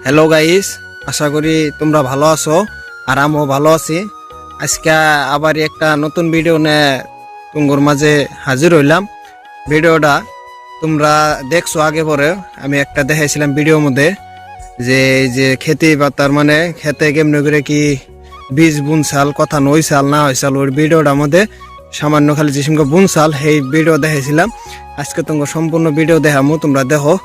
Hello guys, আশা করি তোমরা ভালো আছো আর আমিও ভালো আছি। আজকে আবার একটা নতুন ভিডিও নিয়ে তোমার মাঝে হাজির হইলাম। ভিডিওটা তোমরা দেখছো আগে পরে আমি একটা দেখাইছিলাম ভিডিওর মধ্যে যে এই যে খেতে বা তার মানে খেতে কেমনে করে কি বীজ বুনসাল কথা নই সাল না হয়েসাল ওই ভিডিওটার মধ্যে সামান্য খালি যে সঙ্গে বুনসাল সেই ভিডিও দেখাইছিলাম। আজকে তোমার সম্পূর্ণ ভিডিও দেখামো, তোমরা দেখো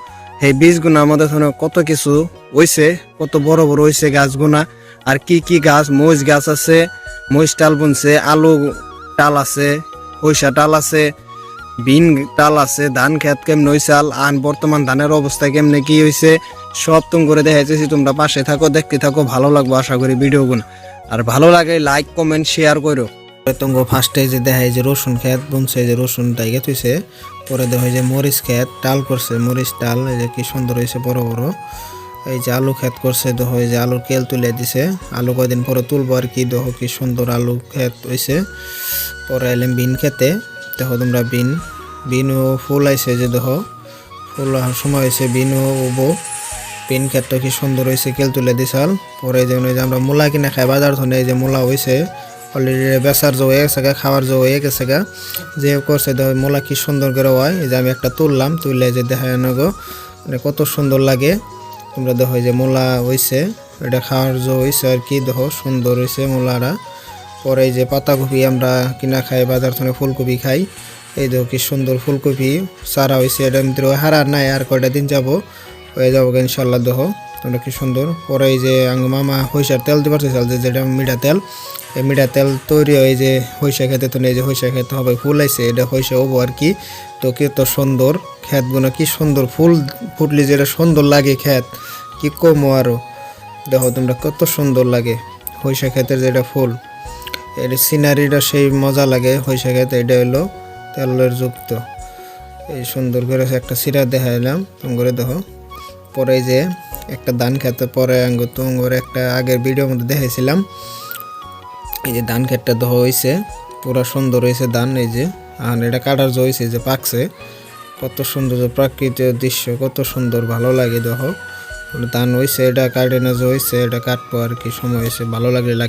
এই বীজগুনার মধ্যে কত কিছু হইছে, কত বড় বড় হইছে গাছগুনা। আর কি কি গাছ, মরিচ গাছ আছে, মরিচ টাল বুনছে, আলু টাল আছে, পয়সা টাল আছে, বিন টাল আছে, ধান খেত কেমন হইসাল আন বর্তমান ধানের অবস্থা কেমনে কি হইছে সব তুমি করে দেখাইতেছি। তোমরা পাশে থাকো, দেখতে থাকো, ভালো লাগবে আশা করি ভিডিওগুলো। আর ভালো লাগে লাইক কমেন্ট শেয়ার করো। তোমাকে ফার্স্টে যে দেখায় যে রসুন খেত বুনছে, যে রসুন টাইগে থইছে, পরে দেখা যে মরিচ খেত টাল করছে, মরিচ টাল এই যে কি সুন্দর হয়েছে বড় বড়। এই যে আলু খেত করছে, দেখো এই যে আলুর কেল তুলে দিছে, আলু কয়দিন পরে তুলবো আর কি। দেখো কি সুন্দর আলু খেত হয়েছে। পরে এলাম বিন খেতে, দেখো তোমরা বিনও ফুল আইছে, যে দেখো ফুল সময় হয়েছে বিনও উবো। বিন খেতটা কি সুন্দর হয়েছে, কেল তুলে দিছাল। পরে যে আমরা মূলা কিনে খাই বাজার ধরে, এই যে মূলা হয়েছে অলরেডি বেচার জো হয়ে গেছে, খাওয়ার জো হয়ে গেছে গা। যে করছে দেখো মূলা কি সুন্দর করে হয়। এই যে আমি একটা তুললাম, তুললে যে দেখা গো মানে কত সুন্দর লাগে। তোমরা দেখো যে মূলা হয়েছে, এটা খাওয়ার জো হয়েছে আর কি। দেখো সুন্দর হয়েছে মূলারা। পরে এই যে পাতাকপি আমরা কিনা খাই বাজার থেকে, ফুলকপি খাই। এই দেখো কি সুন্দর ফুলকপি সারা হয়েছে, এটা ভিতরে হারার নাই, আর কয়টা দিন যাবো হয়ে যাবো ইনশাল্লাহ। দেখো তোমরা কি সুন্দর। পরে এই যে মামা হইসার তেল দিতে পারছে, যেটা মিঠা তেল, এই মিঠা তেল তৈরি হয় যে হইসা খেতে। তো এই যে হইসা খেতে হবে, ফুল আইছে, এটা হইসা হবো আর কি। তো কত সুন্দর ক্ষেতগুলো, কি সুন্দর ফুল ফুটলি যেটা সুন্দর লাগে ক্ষেত, কি কমো আরো। দেখো তোমরা কত সুন্দর লাগে হইসা ক্ষেতের যেটা ফুল, এর সিনারিটা সেই মজা লাগে। হইসা ক্ষেত এটা হলো তেলের যুক্ত। এই সুন্দর করে একটা সিরা দেখাইলাম তুমি করে দেখো। পরে এই যে একটা ধান খেতে, পরে তোমার একটা আগের ভিডিওর মধ্যে দেখাইছিলাম। এই যে ধান খেতটা দেখো হয়েছে, পুরা সুন্দর হয়েছে ধান। এই যে আর এটা কাটার যে হয়েছে, যে পাকছে, কত সুন্দর প্রাকৃতিক দৃশ্য, কত সুন্দর ভালো লাগে। দেখো ধান হয়েছে, এটা কাটে না যে হয়েছে, এটা কাটবো আর কি, সময় হয়েছে, ভালো লাগে।